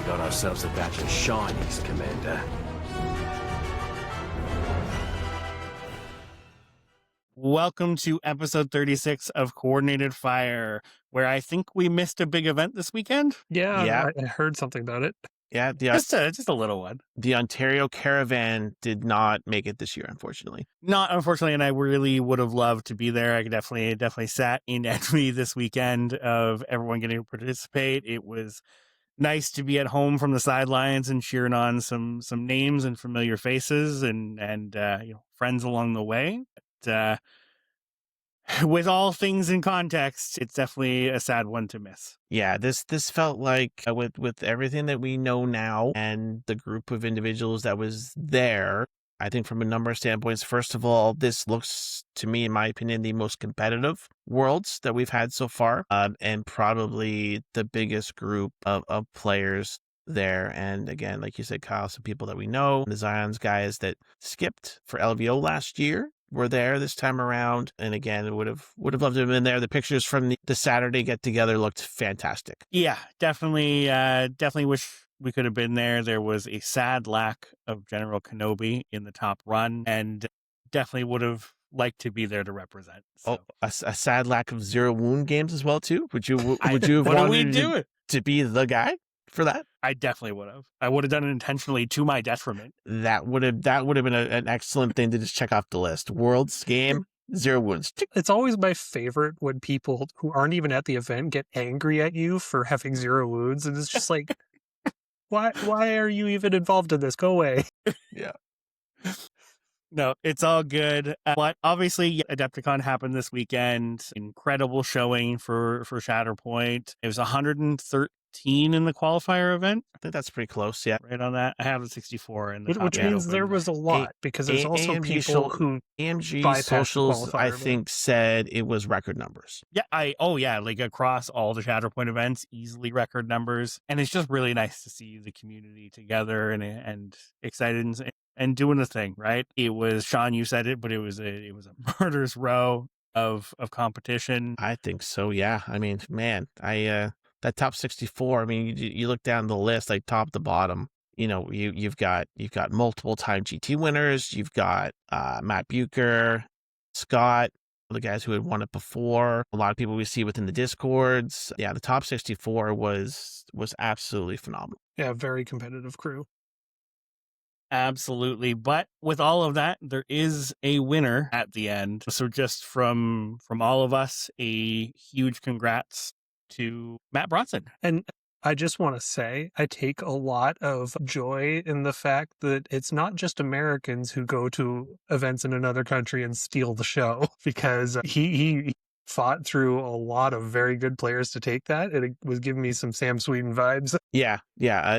We got ourselves a batch of shinies, Commander. Welcome to episode 36 of Coordinated Fire, where I think we missed a big event this weekend. Yeah. I heard something about it. Yeah, Just a little one. The Ontario Caravan did not make it this year, unfortunately. Not unfortunately, and I really would have loved to be there. I could definitely sat in envy this weekend of everyone getting to participate. It was nice to be at home from the sidelines and cheering on some names and familiar faces and friends along the way. But, with all things in context, it's definitely a sad one to miss. Yeah, this felt like with everything that we know now and the group of individuals that was there, I think from a number of standpoints, first of all, this looks to me, in my opinion, the most competitive Worlds that we've had so far, and probably the biggest group of players there. And again, like you said, Kyle, some people that we know, the Zion's guys that skipped for LVO last year were there this time around, and again, would have loved to have been there. The pictures from the Saturday get together looked fantastic. Yeah, definitely wish we could have been there. There was a sad lack of General Kenobi in the top run, and definitely would have liked to be there to represent. So. Oh, a sad lack of zero wound games as well too. Would you have what wanted to be the guy for that? I definitely would have. I would have done it intentionally to my detriment. That would have been an excellent thing to just check off the list. Worlds game, 0 wounds. It's always my favorite when people who aren't even at the event get angry at you for having 0 wounds, and it's just like, why are you even involved in this? Go away. Yeah. No, it's all good. But obviously, Adepticon happened this weekend. Incredible showing for Shatterpoint. It was 113 in the qualifier event. I think that's pretty close. Yeah, right on that. I have the 64 in the top. Which means there was a lot because there's also AMG people who AMG socials. I think said it was record numbers. Yeah, like across all the Shatterpoint events, easily record numbers, and it's just really nice to see the community together and excited and doing the thing. Right? It was Sean. You said it, but it was a murderous row of competition. I think so. Yeah. I mean, man, that top 64, I mean, you look down the list, like top to bottom, you know, you've got multiple time GT winners. You've got Matt Bucher, Scott, the guys who had won it before. A lot of people we see within the Discords. Yeah, the top 64 was absolutely phenomenal. Yeah, very competitive crew. Absolutely. But with all of that, there is a winner at the end. So just from all of us, a huge congrats to Matt Bronson. And I just want to say, I take a lot of joy in the fact that it's not just Americans who go to events in another country and steal the show, because he fought through a lot of very good players to take that. It was giving me some Sam Sweden vibes. Yeah.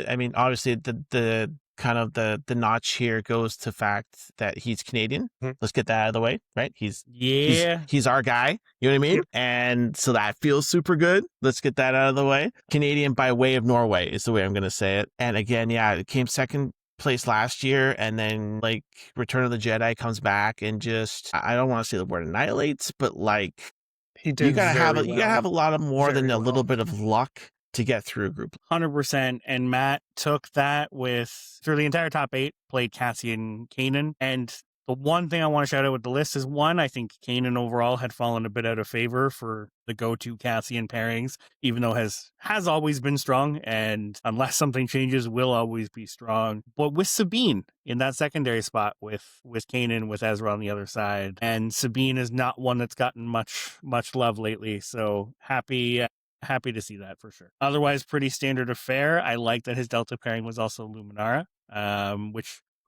I mean, obviously the kind of the notch here goes to fact that he's Canadian. Let's get that out of the way, right? He's our guy. You know what I mean? And so that feels super good. Let's get that out of the way. Canadian by way of Norway is the way I'm going to say it. And again, yeah, it came second place last year, and then like Return of the Jedi comes back and just, I don't want to say the word annihilates, but like he did. You gotta have a lot of more than a little bit of luck to get through a group. 100%. And Matt took that through the entire top 8, played Cassian Kanan. And the one thing I want to shout out with the list is, one, I think Kanan overall had fallen a bit out of favor for the go-to Cassian pairings, even though has always been strong, and unless something changes, will always be strong. But with Sabine in that secondary spot with Kanan, with Ezra on the other side, and Sabine is not one that's gotten much love lately. So happy to see that for sure. Otherwise, pretty standard affair. I like that his Delta pairing was also Luminara,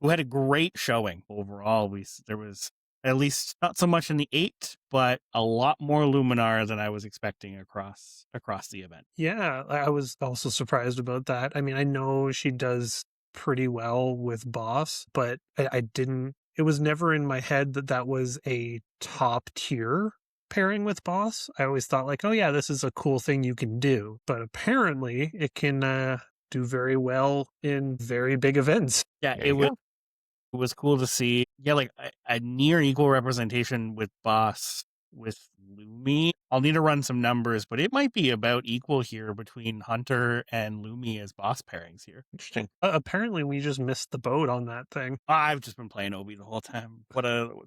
who had a great showing overall. There was at least not so much in the 8, but a lot more Luminara than I was expecting across the event. Yeah, I was also surprised about that. I mean, I know she does pretty well with Boss, but I didn't. It was never in my head that was a top tier pairing with Boss. I always thought like, oh yeah, this is a cool thing you can do. But apparently it can do very well in very big events. Yeah, it was cool to see. Yeah, like a near equal representation with Boss Lumi. I'll need to run some numbers, but it might be about equal here between Hunter and Lumi as boss pairings here. Interesting. Apparently, we just missed the boat on that thing. I've just been playing Obi the whole time.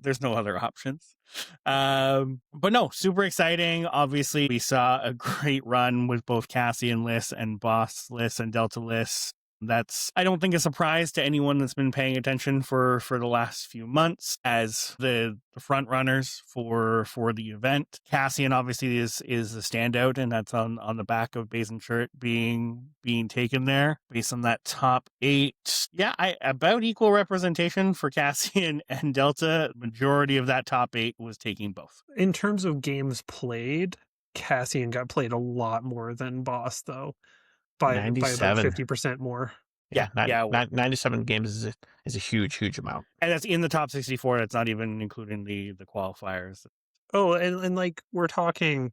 There's no other options. But no, super exciting. Obviously, we saw a great run with both Cassian lists and boss lists and Delta lists. That's, I don't think, a surprise to anyone that's been paying attention for the last few months as the front runners for the event. Cassian obviously is the standout, and that's on the back of Basin Shirt being taken there based on that top 8. Yeah, about equal representation for Cassian and Delta. Majority of that top 8 was taking both. In terms of games played, Cassian got played a lot more than Boss, though. By about 50% more. Yeah. 97 games is a huge amount. And that's in the top 64. That's not even including the qualifiers. Oh, and like we're talking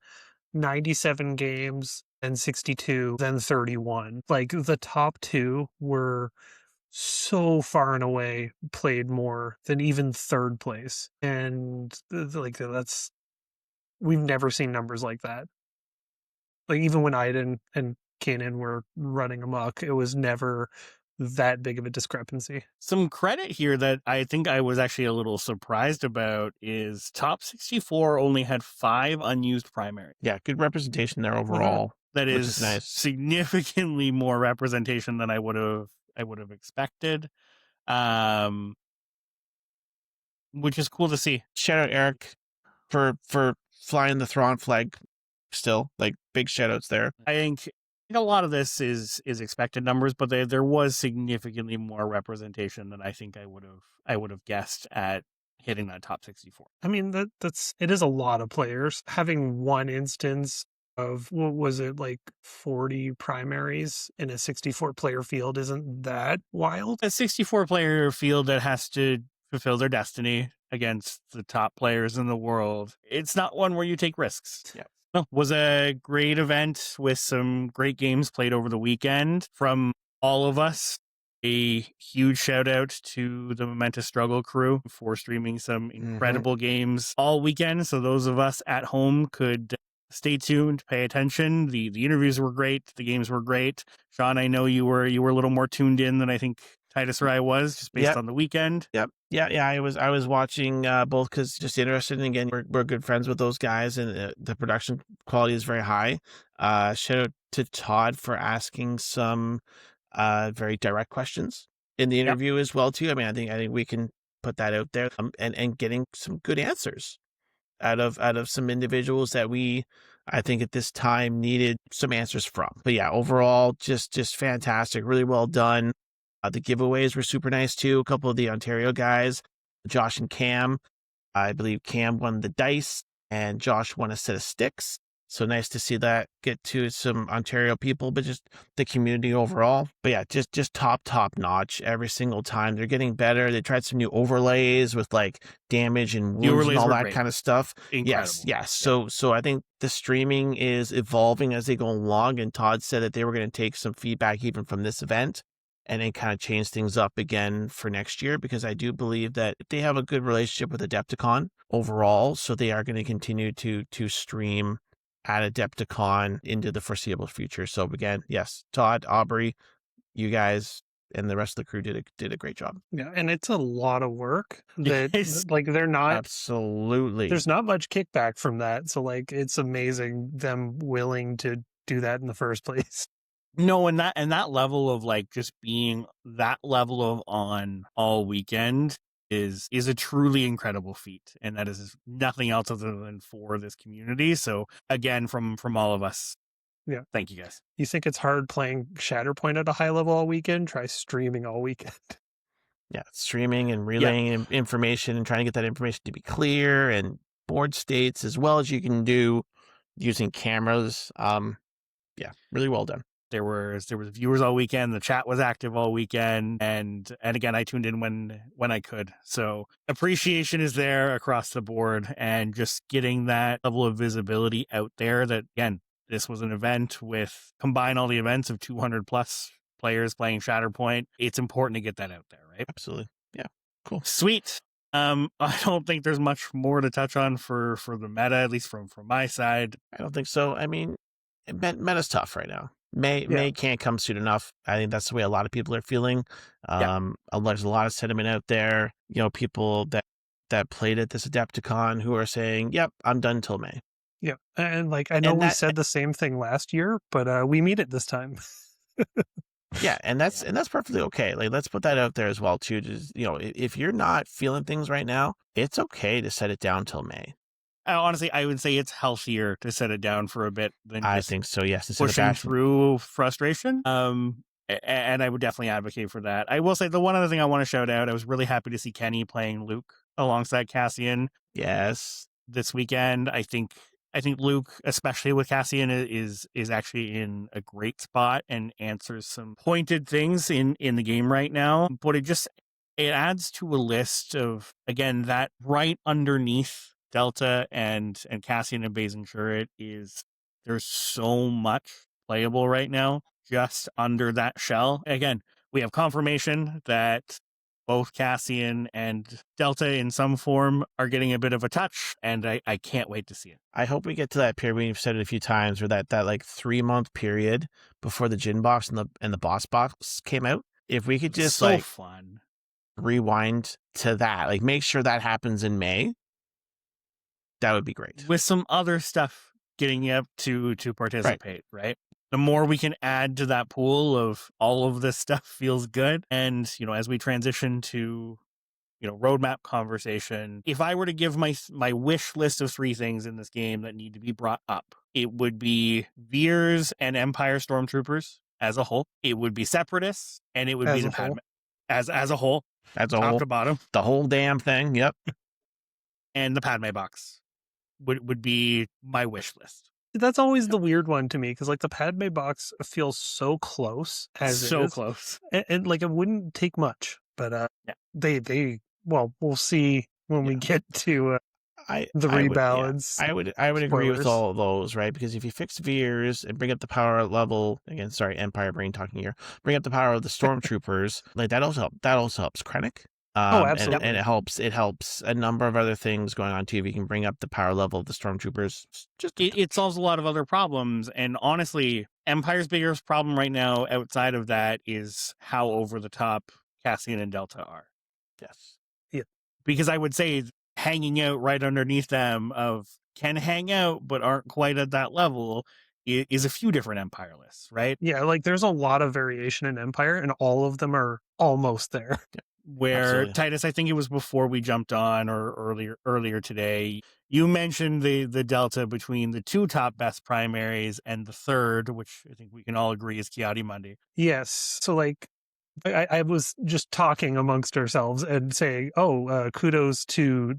97 games and 62, then 31. Like the top 2 were so far and away played more than even third place. And like we've never seen numbers like that. Like even when Aiden and Kanan were running amok, it was never that big of a discrepancy. Some credit here that I think I was actually a little surprised about is top 64 only had 5 unused primaries. Yeah, good representation there overall. That is nice. Significantly more representation than I would have expected. Which is cool to see. Shout out Eric for flying the Thrawn flag still. Like big shout outs there. I think a lot of this is expected numbers, but there was significantly more representation than I think I would have guessed at hitting that top 64. I mean, it is a lot of players. Having one instance of, what was it, like 40 primaries in a 64 player field isn't that wild. A 64 player field that has to fulfill their destiny against the top players in the world. It's not one where you take risks. Yeah. No, was a great event with some great games played over the weekend from all of us. A huge shout out to the Momentous Struggle crew for streaming some incredible games all weekend. So those of us at home could stay tuned, pay attention. The interviews were great. The games were great. Sean, I know you were a little more tuned in than I think Titus or I was, just based on the weekend. Yep. Yeah. I was watching both because just interested. And again, we're good friends with those guys, and the production quality is very high. Shout out to Todd for asking some very direct questions in the interview as well too. I mean, I think we can put that out there, and getting some good answers out of some individuals that I think at this time needed some answers from. But yeah, overall, just fantastic, really well done. The giveaways were super nice too. A couple of the Ontario guys, Josh and Cam. I believe Cam won the dice and Josh won a set of sticks. So nice to see that get to some Ontario people, but just the community overall. But yeah, just top notch every single time. They're getting better. They tried some new overlays with like damage and wounds and all that kind of stuff. Incredible. Yes. So I think the streaming is evolving as they go along. And Todd said that they were going to take some feedback even from this event and then kind of change things up again for next year, because I do believe that they have a good relationship with Adepticon overall. So they are going to continue to stream at Adepticon into the foreseeable future. So again, yes, Todd, Aubrey, you guys and the rest of the crew did a great job. Yeah, and it's a lot of work that like they're not absolutely. There's not much kickback from that. So like it's amazing them willing to do that in the first place. No, and that level of like just being that level of on all weekend is a truly incredible feat, and that is nothing else other than for this community. So again, from all of us, thank you guys. You think it's hard playing Shatterpoint at a high level all weekend? Try streaming all weekend. Yeah, streaming and relaying information and trying to get that information to be clear, and board states as well as you can do using cameras. Yeah, really well done. There was viewers all weekend. The chat was active all weekend, and again, I tuned in when I could. So appreciation is there across the board, and just getting that level of visibility out there. That again, this was an event with combine all the events of 200 plus players playing Shatterpoint. It's important to get that out there, right? Absolutely. Yeah. Cool. Sweet. I don't think there's much more to touch on for the meta, at least from my side. I don't think so. I mean, meta's tough right now. May can't come soon enough. I think that's the way a lot of people are feeling. There's a lot of sentiment out there. People that played at this Adepticon who are saying, "Yep, I'm done till May." Yeah, and I know we said the same thing last year, but we mean it this time. Yeah, and that's perfectly okay. Like, let's put that out there as well too. Just, if you're not feeling things right now, it's okay to set it down till May. Honestly, I would say it's healthier to set it down for a bit than I think so. Yes, pushing through frustration. And I would definitely advocate for that. I will say the one other thing I want to shout out, I was really happy to see Kenny playing Luke alongside Cassian. Yes, this weekend. I think Luke, especially with Cassian, is actually in a great spot and answers some pointed things in the game right now. But it adds to a list of, again, that right underneath Delta and Cassian and Bazing Turret there's so much playable right now just under that shell. Again, we have confirmation that both Cassian and Delta in some form are getting a bit of a touch, and I can't wait to see it. I hope we get to that period. We've said it a few times, where that like 3-month period before the Gin box and the boss box came out. If we could just fun rewind to that, like make sure that happens in May, that would be great. With some other stuff getting you up to participate, right? The more we can add to that pool of all of this stuff feels good. And, as we transition to, roadmap conversation, if I were to give my wish list of 3 things in this game that need to be brought up, it would be Veers and Empire Stormtroopers as a whole. It would be Separatists, and it would be the Padme as a whole. Top to bottom. The whole damn thing, yep. And the Padme box would be my wish list. That's always the weird one to me, because the Padme box feels so close close, and it wouldn't take much, but we'll see when we get to the rebalance. I would agree with all of those, right? Because if you fix Veers and bring up the power level again, sorry, Empire brain talking here, bring up the power of the Stormtroopers, like that also helps Krennic. Absolutely. And it helps a number of other things going on too. If you can bring up the power level of the Stormtroopers, it solves a lot of other problems. And honestly, Empire's biggest problem right now outside of that is how over the top Cassian and Delta are. Yes. Yeah. Because I would say hanging out right underneath them can hang out but aren't quite at that level is a few different Empire lists, right? Yeah, there's a lot of variation in Empire, and all of them are almost there. Yeah. Where absolutely. Titus, I think it was before we jumped on or earlier today, you mentioned the delta between the 2 top best primaries and the third, which I think we can all agree is Ki-Adi-Mundi. Yes. So I was just talking amongst ourselves and saying, kudos to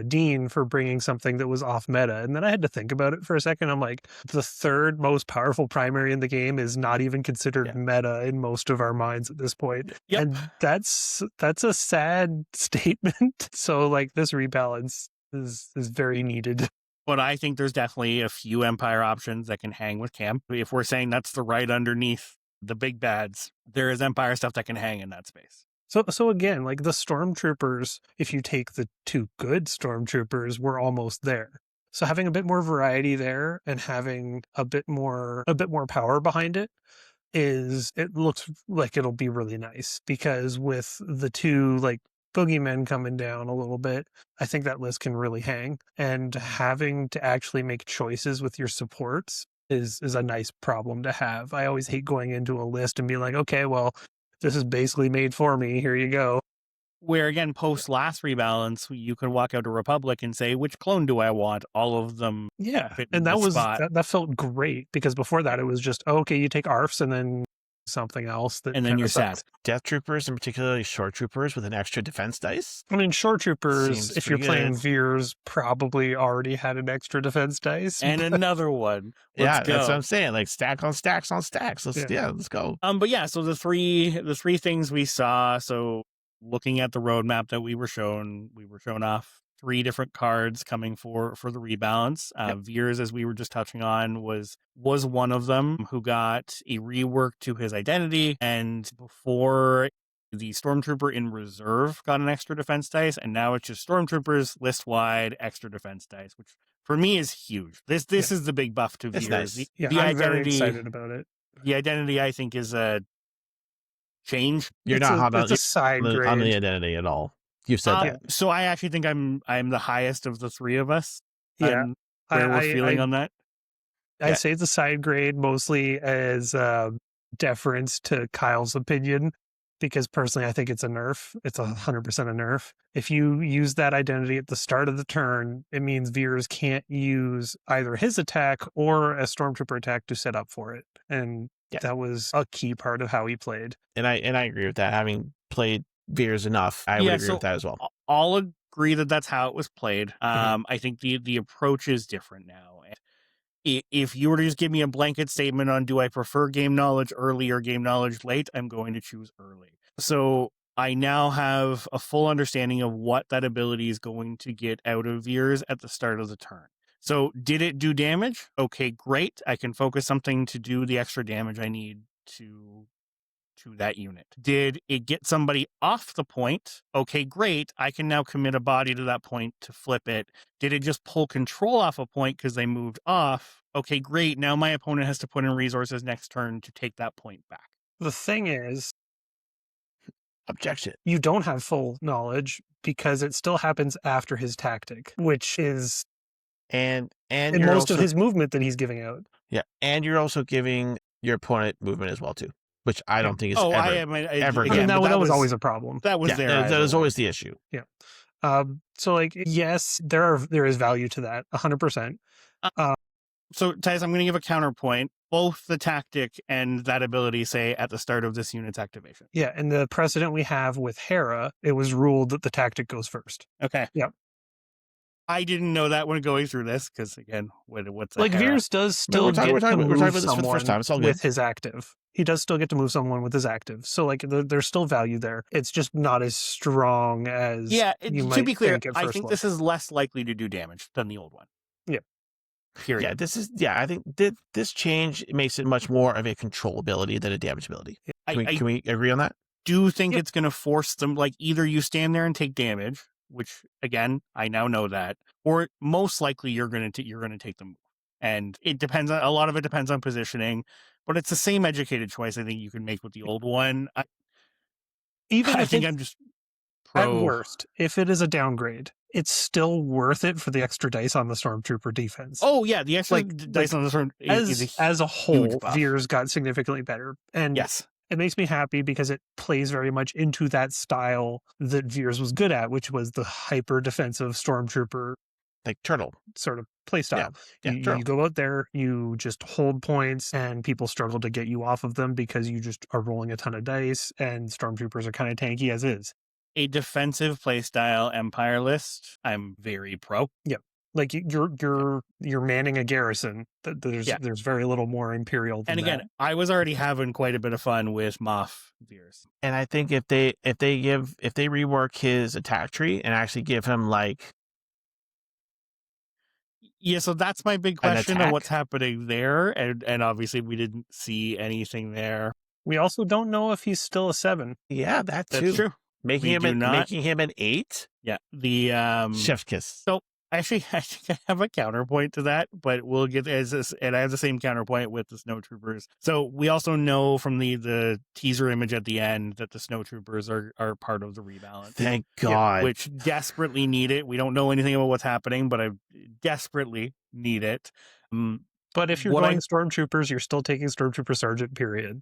Dean for bringing something that was off meta. And then I had to think about it for a second. I'm like, the third most powerful primary in the game is not even considered meta in most of our minds at this point. Yep. And that's a sad statement. So this rebalance is very needed. But I think there's definitely a few Empire options that can hang with Camp. If we're saying that's the right underneath the big bads, there is Empire stuff that can hang in that space. So again, the Stormtroopers, if you take the 2 good Stormtroopers, we're almost there. So having a bit more variety there and having a bit more power behind it looks like it'll be really nice, because with the 2 boogeymen coming down a little bit, I think that list can really hang, and having to actually make choices with your supports is a nice problem to have. I always hate going into a list and being like, okay, well, this is basically made for me. Here you go. Where again, post last rebalance, you could walk out to Republic and say, which clone do I want? All of them. Yeah. And that felt great, because before that it was just, okay, you take ARFs and then something else. And then you're sad. Death Troopers, and particularly Shore Troopers with an extra defense dice. I mean, Shore Troopers, if you're playing Veers, probably already had an extra defense dice. And another one. Let's go. That's what I'm saying. Stack on stacks on stacks. Let's go. But so the three things we saw. So looking at the roadmap that we were shown off 3 different cards coming for the rebalance. Veers, as we were just touching on, was one of them, who got a rework to his identity. And before the Stormtrooper in reserve got an extra defense dice, and now it's just Stormtroopers list-wide extra defense dice, which for me is huge. This is the big buff to It's Veers. nice. The I'm very identity, excited about it. the identity, I think, is a change. You're not hot it's a side on grade. the identity at all. You've said that. So I actually think I'm the highest of the three of us. Yeah, on where we're feeling on that. I'd say it's a side grade mostly as deference to Kyle's opinion, because personally I think it's a nerf. It's 100% a nerf. If you use that identity at the start of the turn, it means Veers can't use either his attack or a Stormtrooper attack to set up for it. And that was a key part of how he played. And I agree with that. Having played Veers enough, I would agree with that as well. I'll agree that that's how it was played. I think the approach is different now. If you were to just give me a blanket statement on do I prefer game knowledge early or game knowledge late, I'm going to choose early. So I now have a full understanding of what that ability is going to get out of Veers at the start of the turn. So did it do damage? Okay, great. I can focus something to do the extra damage I need to that unit. Did it get somebody off the point? Okay, great. I can now commit a body to that point to flip it. Did it just pull control off a point because they moved off? Okay, great. Now my opponent has to put in resources next turn to take that point back. The thing is, objection. You don't have full knowledge because it still happens after his tactic, which is and in most of his movement that he's giving out. Yeah, and you're also giving your opponent movement as well too, which I don't think is ever. Again, that was always a problem. That was there. That was always the issue. Yeah. So like, yes, there is value to that, 100%. So, Tice, I'm going to give a counterpoint. Both the tactic and that ability say at the start of this unit's activation. Yeah, and the precedent we have with Hera, it was ruled that the tactic goes first. Okay. Yep. I didn't know that when going through this, because again, what's like Hera? Veers does still we're talking about this for the first time. It's all good. With his active. He does still get to move someone with his active. So like there's still value there. It's just not as strong as to be clear, I think this is less likely to do damage than the old one. Yeah. Period. I think this change makes it much more of a controllability than a damageability. Can we agree on that? Do think it's going to force them, like either you stand there and take damage, which again, I now know that, or most likely you're going to take them. And it depends on, a lot of it depends on positioning, but it's the same educated choice I think you can make with the old one. I'm just pro. At worst, if it is a downgrade, it's still worth it for the extra dice on the Stormtrooper defense. Oh yeah, the extra dice on the Stormtrooper as a whole, Veers got significantly better. And yes, it makes me happy because it plays very much into that style that Veers was good at, which was the hyper defensive Stormtrooper, like turtle sort of play style. Yeah, you go out there, you just hold points, and people struggle to get you off of them because you just are rolling a ton of dice, and Stormtroopers are kind of tanky as is. A defensive playstyle Empire list, I'm very pro. Yep. Like you're manning a garrison. There's very little more Imperial than and again, that. I was already having quite a bit of fun with Moff Veers. And I think if they rework his attack tree and actually give him like so that's my big question on what's happening there. And obviously we didn't see anything there. We also don't know if he's still a 7. Yeah, that's true. Making him an 8? Yeah. The chef's kiss. So actually, I think I have a counterpoint to that, but we'll get and I have the same counterpoint with the snowtroopers. So we also know from the teaser image at the end that the snowtroopers are part of the rebalance. Thank God. Which desperately need it. We don't know anything about what's happening, but I desperately need it. But if you're going stormtroopers, you're still taking stormtrooper sergeant, period.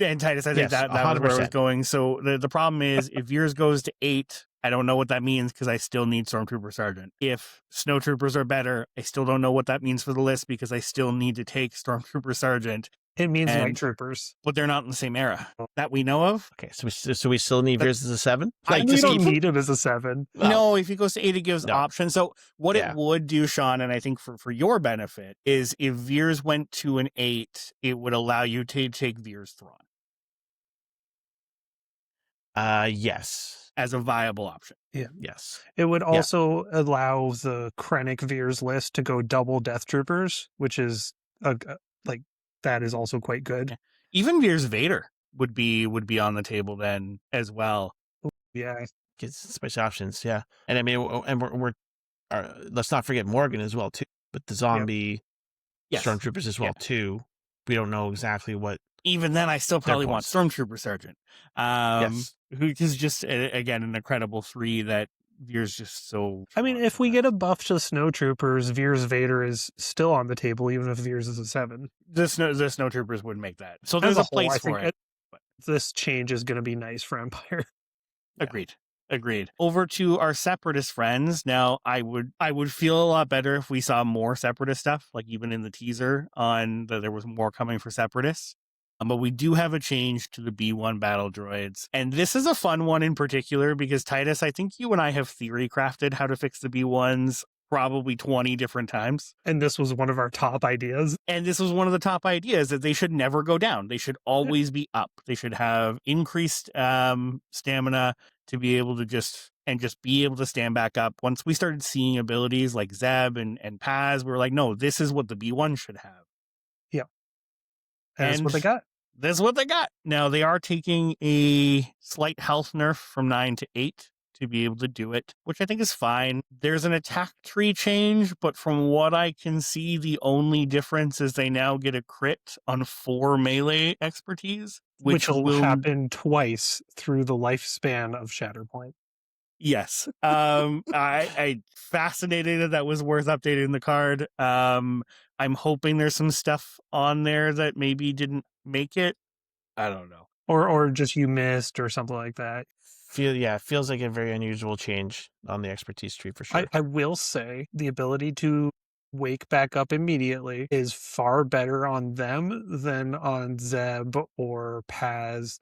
And Titus, I think that was where I was going. So the problem is if yours goes to 8, I don't know what that means because I still need Stormtrooper Sergeant. If Snowtroopers are better, I still don't know what that means for the list because I still need to take Stormtrooper Sergeant. It means Night Troopers. But they're not in the same era that we know of. Okay, so we still need Veers as a 7? We don't need him as a 7. No, if he goes to 8, it gives options. So what it would do, Sean, and I think for your benefit, is if Veers went to an 8, it would allow you to take Veers Thrawn. Yes. As a viable option. Yeah. Yes. It would also allow the Krennic Veers list to go double Death Troopers, which is that is also quite good. Yeah. Even Veers Vader would be on the table then as well. Yeah. Get special options, yeah. And I mean, and we're let's not forget Morgan as well too, but the zombie Yes. stormtroopers as well too. We don't know exactly what. Even then, I still probably want Stormtrooper Sergeant, Yes. who is just again an incredible 3 that Veer's just so. I mean, if we get a buff to Snowtroopers, Veer's Vader is still on the table, even if Veer's is a 7. The Snowtroopers would make that. So there's As a place whole, for it. This change is going to be nice for Empire. Agreed. Over to our Separatist friends. Now, I would feel a lot better if we saw more Separatist stuff, like even in the teaser on that there was more coming for Separatists. But we do have a change to the B1 battle droids. And this is a fun one in particular because, Titus, I think you and I have theory crafted how to fix the B1s probably 20 different times. And this was one of our top ideas. And this was one of the top ideas, that they should never go down. They should always be up. They should have increased stamina to be able to just be able to stand back up. Once we started seeing abilities like Zeb and Paz, we were like, no, this is what the B1 should have. Yeah. And that's what they got. That's what they got. Now, they are taking a slight health nerf from 9 to 8 to be able to do it, which I think is fine. There's an attack tree change, but from what I can see, the only difference is they now get a crit on 4 melee expertise, which will happen twice through the lifespan of Shatterpoint. Yes. I fascinated that was worth updating the card. I'm hoping there's some stuff on there that maybe didn't make it. I don't know. Or just you missed or something like that. Feels like a very unusual change on the expertise tree for sure. I will say the ability to wake back up immediately is far better on them than on Zeb or Paz.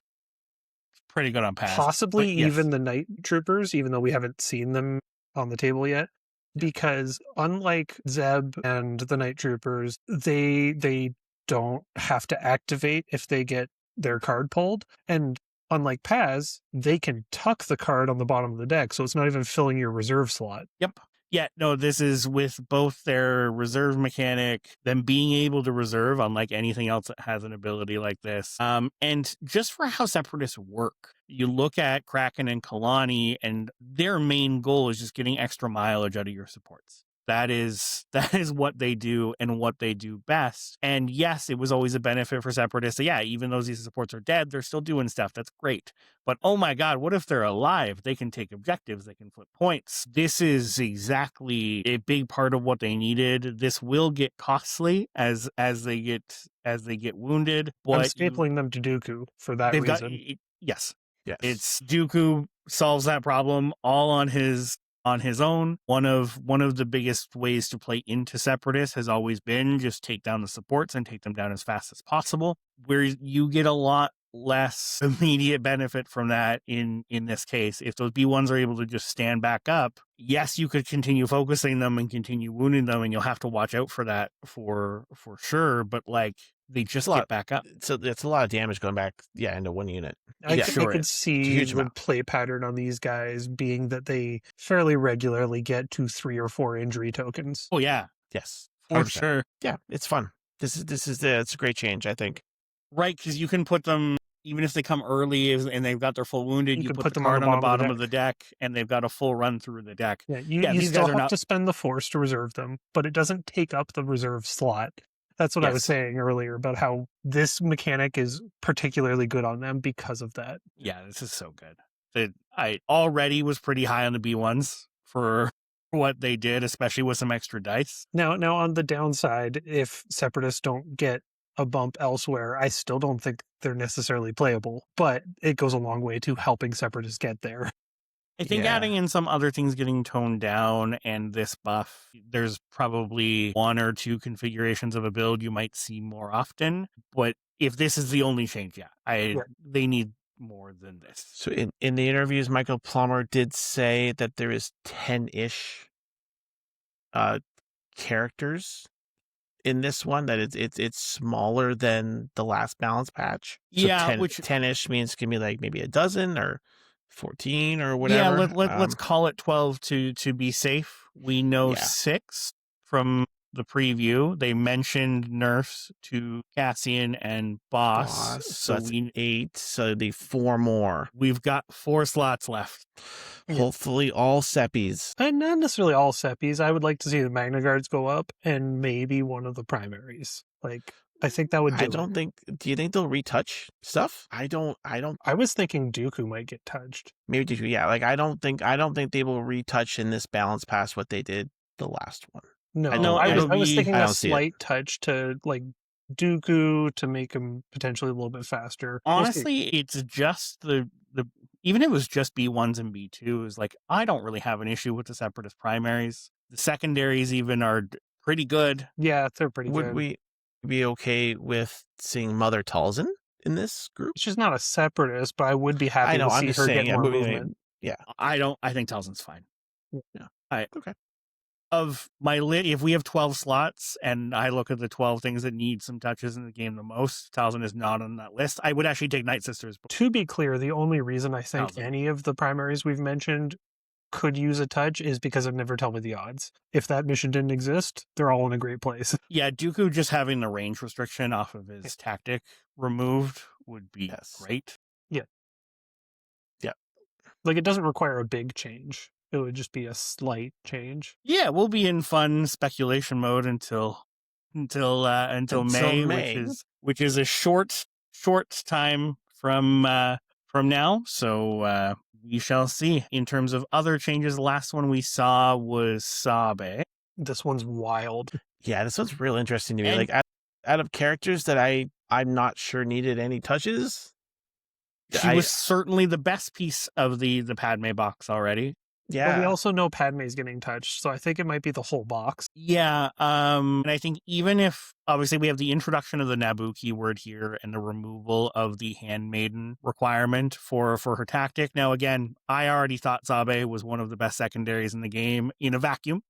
Pretty good on Paz. Possibly even the Night Troopers, even though we haven't seen them on the table yet. Because unlike Zeb and the Night Troopers, they don't have to activate if they get their card pulled. And unlike Paz, they can tuck the card on the bottom of the deck, so it's not even filling your reserve slot. Yep. Yeah, no, this is with both their reserve mechanic, them being able to reserve, unlike anything else that has an ability like this. And just for how Separatists work, you look at Kraken and Kalani, and their main goal is just getting extra mileage out of your supports. That is what they do and what they do best. And yes, it was always a benefit for Separatists. So yeah, even though these supports are dead, they're still doing stuff. That's great. But oh my God, what if they're alive? They can take objectives. They can flip points. This is exactly a big part of what they needed. This will get costly as they get wounded. I'm stapling them to Dooku for that reason. Yes. It's Dooku solves that problem all on his own. One of the biggest ways to play into Separatists has always been just take down the supports and take them down as fast as possible, where you get a lot less immediate benefit from that in this case. If those B1s are able to just stand back up, yes, you could continue focusing them and continue wounding them, and you'll have to watch out for that for sure, but like they just get back up. So it's a lot of damage going back into one unit. I could see the play pattern on these guys being that they fairly regularly get to 3 or 4 injury tokens. Oh yeah. Yes. For sure. Yeah, it's fun. It's a great change, I think. Right, because you can put them, even if they come early and they've got their full wounded, you put the card on the bottom of the deck, and they've got a full run through the deck. Yeah, you still have to spend the force to reserve them, but it doesn't take up the reserve slot. That's what I was saying earlier about how this mechanic is particularly good on them because of that. Yeah, this is so good. I already was pretty high on the B1s for what they did, especially with some extra dice. Now on the downside, if Separatists don't get a bump elsewhere, I still don't think they're necessarily playable, but it goes a long way to helping Separatists get there. I think adding in some other things getting toned down and this buff, there's probably 1 or 2 configurations of a build you might see more often. But if this is the only change, they need more than this. So in the interviews, Michael Plummer did say that there is 10-ish characters in this one, that it's smaller than the last balance patch. So which 10-ish means it can be like maybe a dozen or 14 or whatever. Yeah, let's call it 12 to be safe. We know 6 from the preview, they mentioned nerfs to Cassian and Boss. So that's 8, so the 4 more. We've got 4 slots left. Hopefully all seppies. And not necessarily all seppies. I would like to see the Magna Guards go up and maybe one of the primaries. Like, I think that would do Do you think they'll retouch stuff? I was thinking Dooku might get touched. Maybe Dooku, yeah. Like, I don't think they will retouch in this balance past what they did the last one. No, I was thinking a slight touch to, like, Dooku to make him potentially a little bit faster. Honestly, it's just the even if it was just B1s and B2s, like, I don't really have an issue with the Separatist primaries. The secondaries even are pretty good. Yeah, they're pretty good. Would we be okay with seeing Mother Talzin in this group? She's not a Separatist, but I would be happy to see her get more movement. Yeah. I think Talzin's fine. Yeah. Okay. Of my if we have 12 slots and I look at the 12 things that need some touches in the game the most, Talzin is not on that list. I would actually take Night Sisters. To be clear, the only reason I think any of the primaries we've mentioned could use a touch is because of Never Tell Me the Odds. If that mission didn't exist, they're all in a great place. Yeah, Dooku just having the range restriction off of his tactic removed would be great. Yeah. Yeah. Like, it doesn't require a big change. It would just be a slight change. Yeah, we'll be in fun speculation mode until May, which is a short time from now. So we shall see. In terms of other changes, the last one we saw was Sabe. This one's wild. Yeah, this one's real interesting to me. Like, out of characters that I'm not sure needed any touches, she was certainly the best piece of the Padme box already. Yeah. But we also know Padme's getting touched, so I think it might be the whole box. Yeah, and I think even if, obviously, we have the introduction of the Naboo keyword here and the removal of the handmaiden requirement for her tactic. Now, again, I already thought Sabe was one of the best secondaries in the game in a vacuum.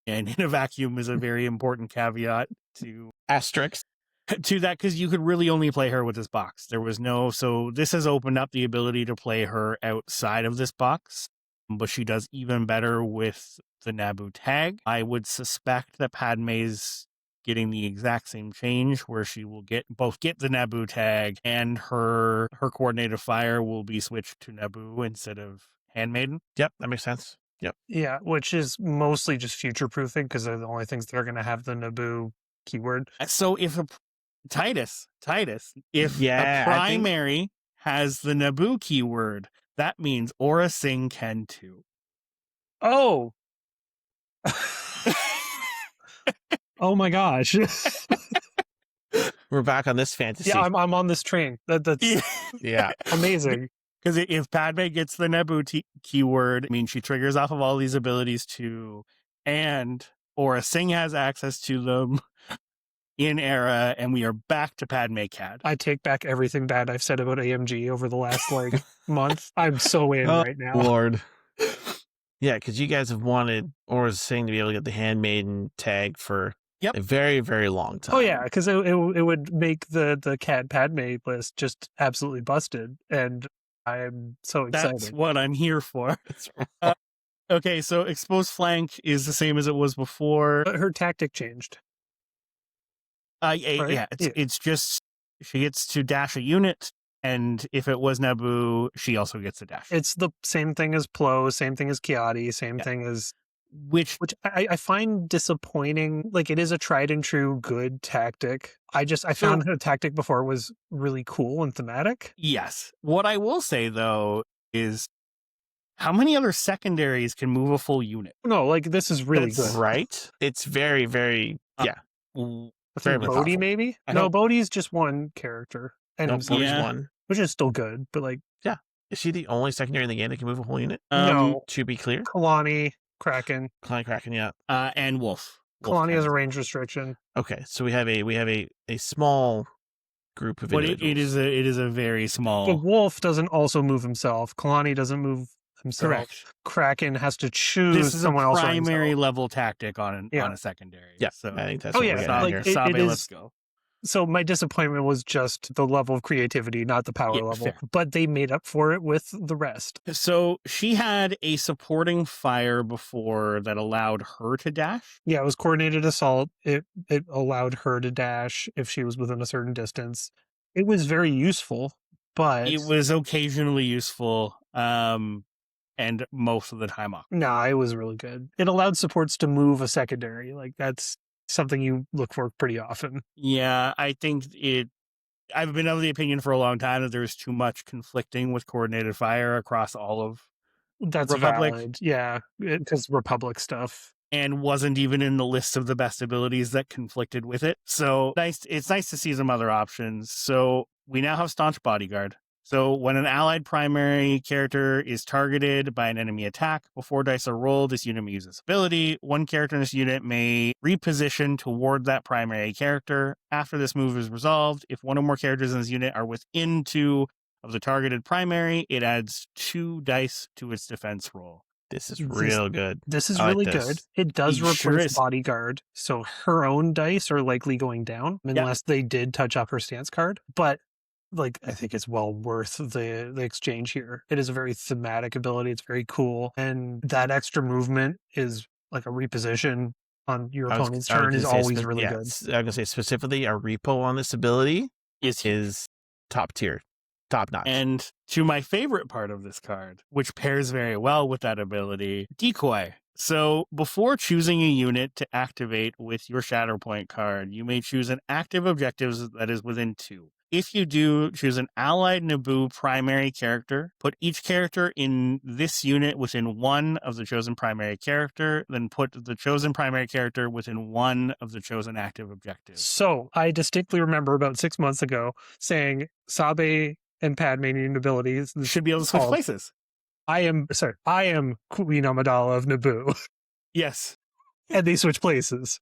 And in a vacuum is a very important caveat to... Asterisk. To that, because you could really only play her with this box. So this has opened up the ability to play her outside of this box. But she does even better with the Naboo tag. I would suspect that Padme's getting the exact same change, where she will get the Naboo tag and her coordinated fire will be switched to Naboo instead of Handmaiden. Yep, that makes sense. Yep. Yeah, which is mostly just future proofing because they're the only things that are going to have the Naboo keyword. So if Titus, if a primary has the Naboo keyword, that means Aura Singh can too. Oh. Oh my gosh. We're back on this fantasy. Yeah, I'm on this train. That's yeah. Amazing. Because if Padme gets the Naboo keyword, I mean, she triggers off of all these abilities too, and Aura Singh has access to them in Era, and we are back to Padme CAD. I take back everything bad I've said about AMG over the last month. I'm so in right now. Lord. Yeah, because you guys have wanted Aura Singh to be able to get the Handmaiden tag for a very, very long time. Oh yeah, because it would make the CAD Padme list just absolutely busted, and I'm so excited. That's what I'm here for. Okay, so exposed flank is the same as it was before. But her tactic changed. Right? Yeah, it's just she gets to dash a unit, and if it was Naboo, she also gets a dash. It's the same thing as Plo, same thing as Kiadi, same thing as... Which I find disappointing. Like, it is a tried and true good tactic. I found that a tactic before was really cool and thematic. Yes. What I will say, though, is how many other secondaries can move a full unit? No, like, this is really good. Right? It's very, very... Yeah. I think Bodhi, maybe? No, Bodhi's just one character. And Bodhi's one. Which is still good, but like... Yeah. Is she the only secondary in the game that can move a whole unit? No. To be clear? Kalani, Kraken. Kraken, yeah. And Wolf. Kalani has a range restriction. Okay, so we have a small group of individuals. But it is a very small... But Wolf doesn't also move himself. Kalani doesn't move himself. Correct. Kraken has to choose someone else. This is a primary level tactic on a secondary. Yeah, so I think that's Sabe, let's go. So my disappointment was just the level of creativity, not the power Yeah, level. fair. But they made up for it with the rest. So she had a supporting fire before that allowed her to dash. Yeah, it was coordinated assault. It allowed her to dash if she was within a certain distance. It was very useful, but It was occasionally useful, and most of the time off. it was really good. It allowed supports to move a secondary. Like that's something you look for pretty often. Yeah, I think I've been of the opinion for a long time that there's too much conflicting with coordinated fire across all of That's Republic. valid. Yeah, because Republic stuff. And wasn't even in the list of the best abilities that conflicted with it. So it's nice to see some other options. So we now have Staunch Bodyguard. So when an allied primary character is targeted by an enemy attack, before dice are rolled, this unit may use this ability. One character in this unit may reposition toward that primary character. After this move is resolved, if one or more characters in this unit are within 2 of the targeted primary, it adds 2 dice to its defense roll. This is real good. This is I like really this. good. It does It replace sure is. Bodyguard, so her own dice are likely going down unless they did touch up her stance card. But like, I think it's well worth the exchange here. It is a very thematic ability. It's very cool, and that extra movement is like a reposition on your opponent's turn is always really good. I'm gonna say specifically a repo on this ability is top tier, top notch. And to my favorite part of this card, which pairs very well with that ability, Decoy. So before choosing a unit to activate with your Shatterpoint card, you may choose an active objective that is within 2. If you do, choose an allied Naboo primary character, put each character in this unit within 1 of the chosen primary character, then put the chosen primary character within 1 of the chosen active objectives. So I distinctly remember about 6 months ago saying Sabe and Padme need abilities. This should be able to switch places. I am Queen Amidala of Naboo. Yes. And they switch places.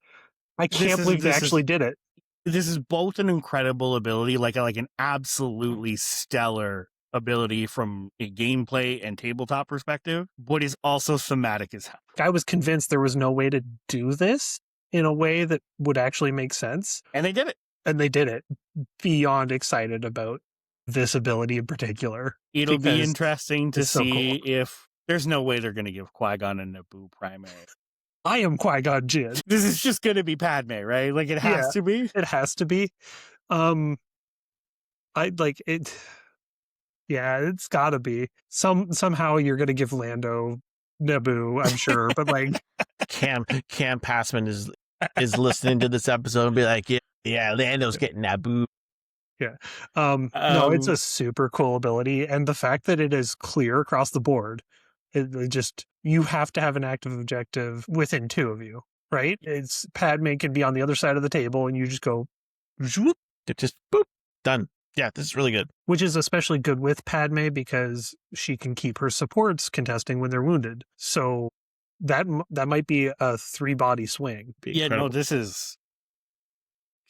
I can't believe they actually did it. This is both an incredible ability, like an absolutely stellar ability from a gameplay and tabletop perspective, but is also thematic as hell. I was convinced there was no way to do this in a way that would actually make sense. And they did it. And they did it. Beyond excited about this ability in particular. It'll be interesting to see if there's no way they're going to give Qui-Gon a Naboo primary. I am Qui-Gon Jinn. This is just going to be Padme, right? Like it has to be. It has to be. I like it. Yeah, it's got to be. Somehow you're going to give Lando Naboo, I'm sure, but like Cam Passman is listening to this episode and be like, yeah, Lando's getting Naboo. Yeah. No, it's a super cool ability, and the fact that it is clear across the board, it just, you have to have an active objective within 2 of you, right? It's Padme can be on the other side of the table, and you just go, whoop, just boop, done. Yeah, this is really good. Which is especially good with Padme because she can keep her supports contesting when they're wounded. So that might be a 3-body swing. Yeah, no, this is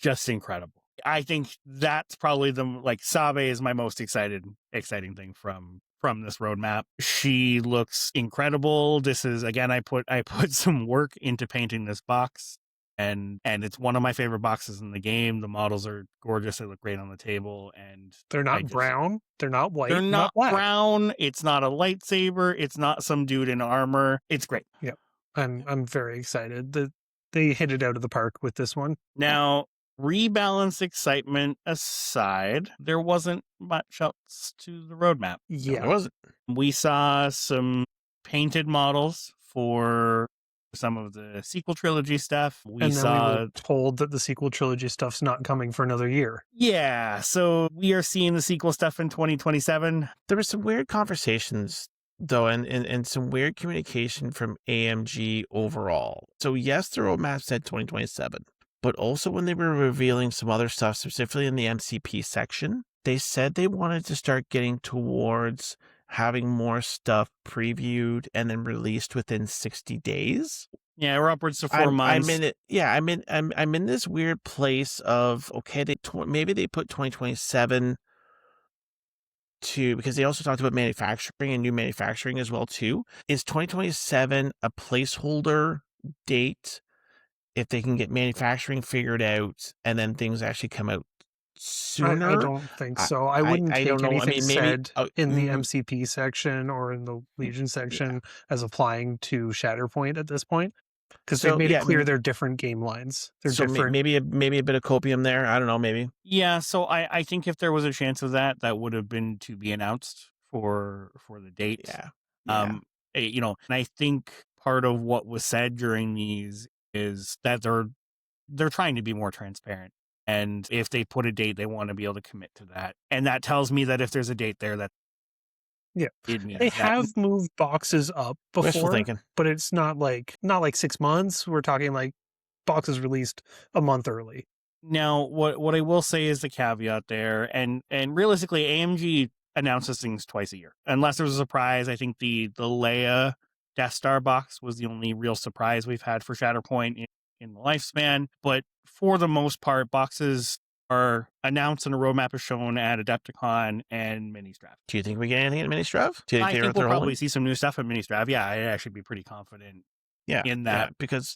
just incredible. I think that's probably Sabe is my most exciting thing from this roadmap. She looks incredible. This is, again, I put some work into painting this box, and it's one of my favorite boxes in the game. The models are gorgeous. They look great on the table, and they're not brown. They're not white. They're not black. brown. It's not a lightsaber. It's not some dude in armor. It's great. Yep. I'm very excited that they hit it out of the park with this one. Now, rebalance excitement aside, there wasn't much else to the roadmap. Yeah, there wasn't. We saw some painted models for some of the sequel trilogy stuff. We were told that the sequel trilogy stuff's not coming for another year. Yeah, so we are seeing the sequel stuff in 2027. There were some weird conversations, though, and some weird communication from AMG overall. So yes, the roadmap said 2027. But also when they were revealing some other stuff, specifically in the MCP section, they said they wanted to start getting towards having more stuff previewed and then released within 60 days. Yeah, we're upwards to 4 months. I'm in this weird place of, okay, maybe they put 2027 because they also talked about manufacturing and new manufacturing as well too. Is 2027 a placeholder date if they can get manufacturing figured out and then things actually come out sooner. I don't think so. I wouldn't I take don't know. I anything mean, maybe said in the MCP section or in the Legion section as applying to Shatterpoint at this point, because they've So, made it yeah, clear they're different game lines. They're so different. maybe a bit of copium there. I don't know. Maybe. Yeah, so I think if there was a chance of that, that would have been to be announced for the date. Yeah. You know, and I think part of what was said during these is that they're trying to be more transparent. And if they put a date, they want to be able to commit to that. And that tells me that if there's a date there, that it means They that. have moved boxes up Wishful before, thinking. but it's not like 6 months. We're talking like boxes released a month early. Now, what I will say is the caveat there, and realistically, AMG announces things twice a year, unless there's a surprise. I think the Leia Death Star box was the only real surprise we've had for Shatterpoint in the lifespan. But for the most part, boxes are announced and a roadmap is shown at Adepticon and Mini-Strav. Do you think we get anything at Mini-Strav? Do you I think they're we'll probably holding? see some new stuff at Mini-Strav. Yeah, I'd actually be pretty confident in that. Because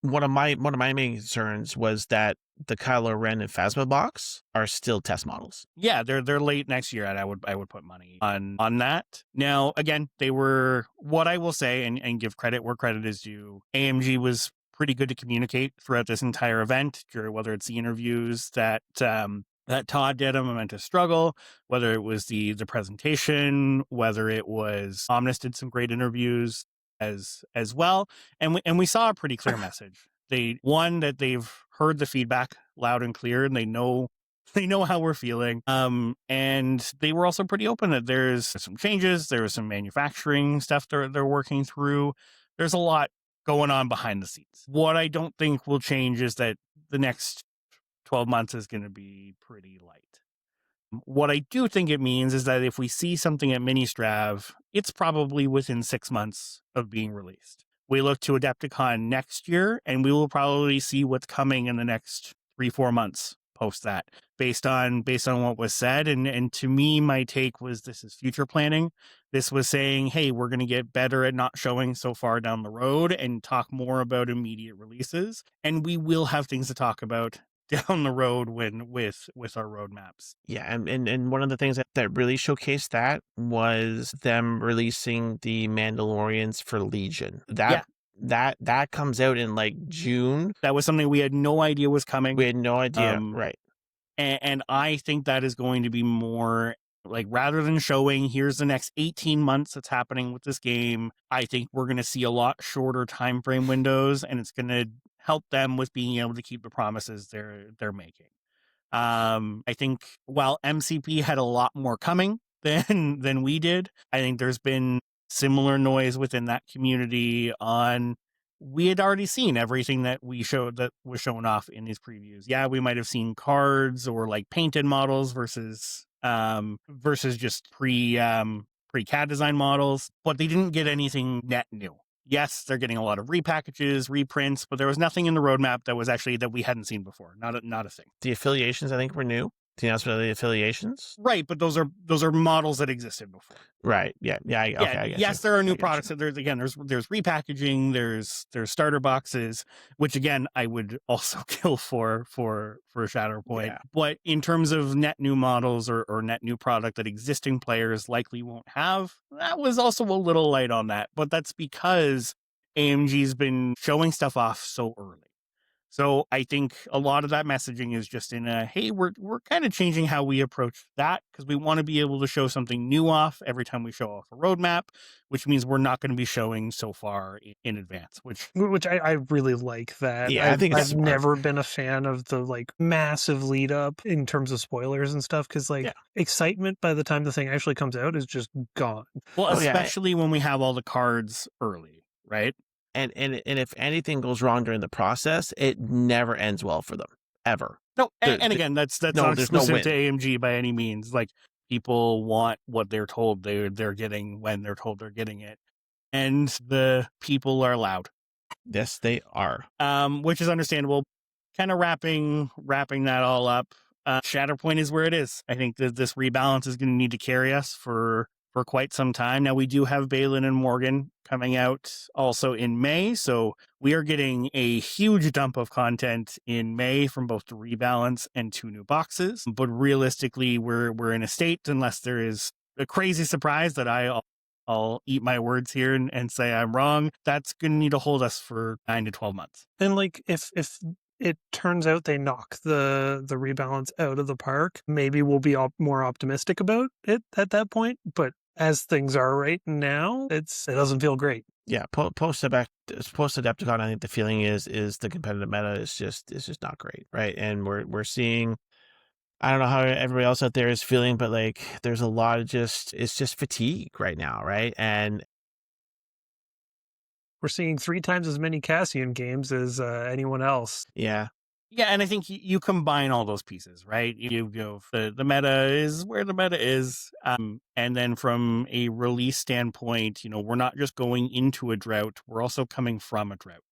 one of my main concerns was that the Kylo Ren and Phasma box are still test models. Yeah, they're late next year, and I would put money on that. Now, again, they were, what I will say and give credit where credit is due. AMG was pretty good to communicate throughout this entire event, whether it's the interviews that Todd did on Momentous Struggle, whether it was the presentation, whether it was Omnis did some great interviews as well, and we saw a pretty clear message. That they've heard the feedback loud and clear, and they know how we're feeling. And they were also pretty open that there's some changes, there's some manufacturing stuff they're working through. There's a lot going on behind the scenes. What I don't think will change is that the next 12 months is going to be pretty light. What I do think it means is that if we see something at Mini-Strav, it's probably within 6 months of being released. We look to Adepticon next year, and we will probably see what's coming in the next 3-4 months post that, based on what was said. And to me, my take was this is future planning. This was saying, hey, we're going to get better at not showing so far down the road and talk more about immediate releases. And we will have things to talk about down the road with our roadmaps. Yeah, and one of the things that really showcased that was them releasing the Mandalorians for Legion. That comes out in like June. That was something we had no idea was coming. We had no idea, right? And I think that is going to be more like, rather than showing here's the next 18 months that's happening with this game, I think we're going to see a lot shorter time frame windows, and it's going to help them with being able to keep the promises they're making. I think while MCP had a lot more coming than we did, I think there's been similar noise within that community on, we had already seen everything that we showed that was shown off in these previews. Yeah, we might have seen cards or like painted models versus just pre-CAD design models, but they didn't get anything net new. Yes, they're getting a lot of repackages, reprints, but there was nothing in the roadmap that was actually that we hadn't seen before. Not a thing. The affiliations, I think, were new. The announcement of the affiliations, right? But those are models that existed before, right? Yeah. Okay. I get yes, you. there are new products. There's repackaging. There's starter boxes, which again I would also kill for Shatterpoint. Yeah. But in terms of net new models or net new product that existing players likely won't have, that was also a little light on that. But that's because AMG's been showing stuff off so early. So I think a lot of that messaging is just in hey, we're kind of changing how we approach that, because we want to be able to show something new off every time we show off a roadmap, which means we're not going to be showing so far in advance, which I really like that. Yeah, I've never been a fan of the like massive lead up in terms of spoilers and stuff, because excitement by the time the thing actually comes out is just gone. Well, especially when we have all the cards early, right? And if anything goes wrong during the process, it never ends well for them, ever. No, and again, that's not exclusive to AMG by any means. Like, people want what they're told they're getting when they're told they're getting it, and the people are loud. Yes, they are. Which is understandable. Kind of wrapping that all up. Shatterpoint is where it is. I think that this rebalance is going to need to carry us for for quite some time. Now, we do have Balin and Morgan coming out also in May, so we are getting a huge dump of content in May from both the rebalance and 2 new boxes. But realistically, we're in a state, unless there is a crazy surprise that I'll eat my words here and say I'm wrong, that's going to need to hold us for 9 to 12 months. And like if it turns out they knock the rebalance out of the park, maybe we'll be more optimistic about it at that point. But as things are right now, it doesn't feel great. Yeah, post Adepticon, I think the feeling is the competitive meta is just not great, right? And we're seeing, I don't know how everybody else out there is feeling, but like there's a lot of it's just fatigue right now, right? And we're seeing 3 times as many Cassian games as anyone else. Yeah. Yeah, and I think you combine all those pieces, right? You go, the meta is where the meta is. And then from a release standpoint, we're not just going into a drought, we're also coming from a drought.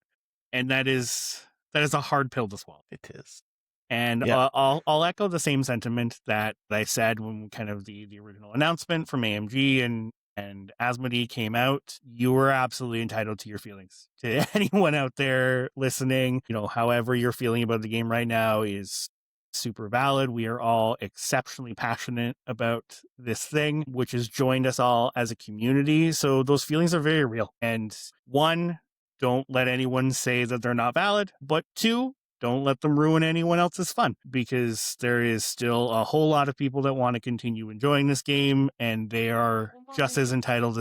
And that is a hard pill to swallow. It is. And yeah. I'll echo the same sentiment that I said when kind of the original announcement from AMG and Asmodee came out. You were absolutely entitled to your feelings. To anyone out there listening, however you're feeling about the game right now is super valid. We are all exceptionally passionate about this thing, which has joined us all as a community. So those feelings are very real. And 1, don't let anyone say that they're not valid. But 2, don't let them ruin anyone else's fun, because there is still a whole lot of people that want to continue enjoying this game, and they are just as entitled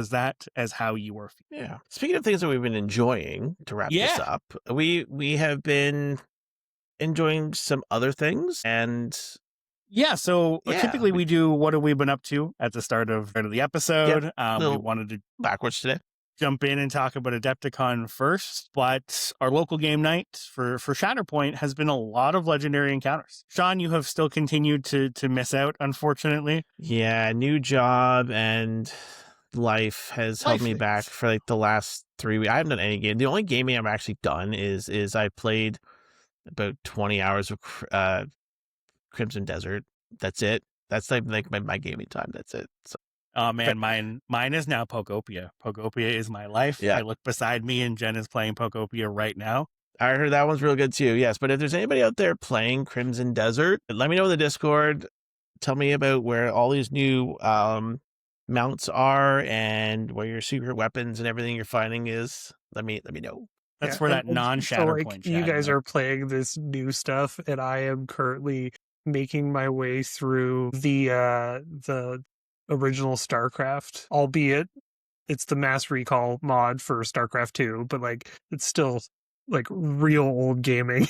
as how you are feeling. Yeah. Speaking of things that we've been enjoying, to wrap this up, we have been enjoying some other things, and so typically we do what have we been up to at the start of the episode. We wanted to backwards today. Jump in and talk about Adepticon first, but our local game night for Shatterpoint has been a lot of legendary encounters. Sean, you have still continued to miss out, unfortunately. Yeah, new job and life has held me back for like the last 3 weeks. I haven't done any game. The only gaming I've actually done is I played about 20 hours of Crimson Desert. That's it. That's like my gaming time. That's it. So. Oh man, mine is now Pokopia. Pokopia is my life. Yeah. I look beside me and Jen is playing Pokopia right now. I heard that one's real good too. Yes, but if there's anybody out there playing Crimson Desert, let me know in the Discord. Tell me about where all these new mounts are and where your secret weapons and everything you're finding is. Let me know. That's where that non-Shatterpoint. So you guys are playing this new stuff, and I am currently making my way through the original StarCraft, albeit it's the mass recall mod for StarCraft 2, but like it's still like real old gaming.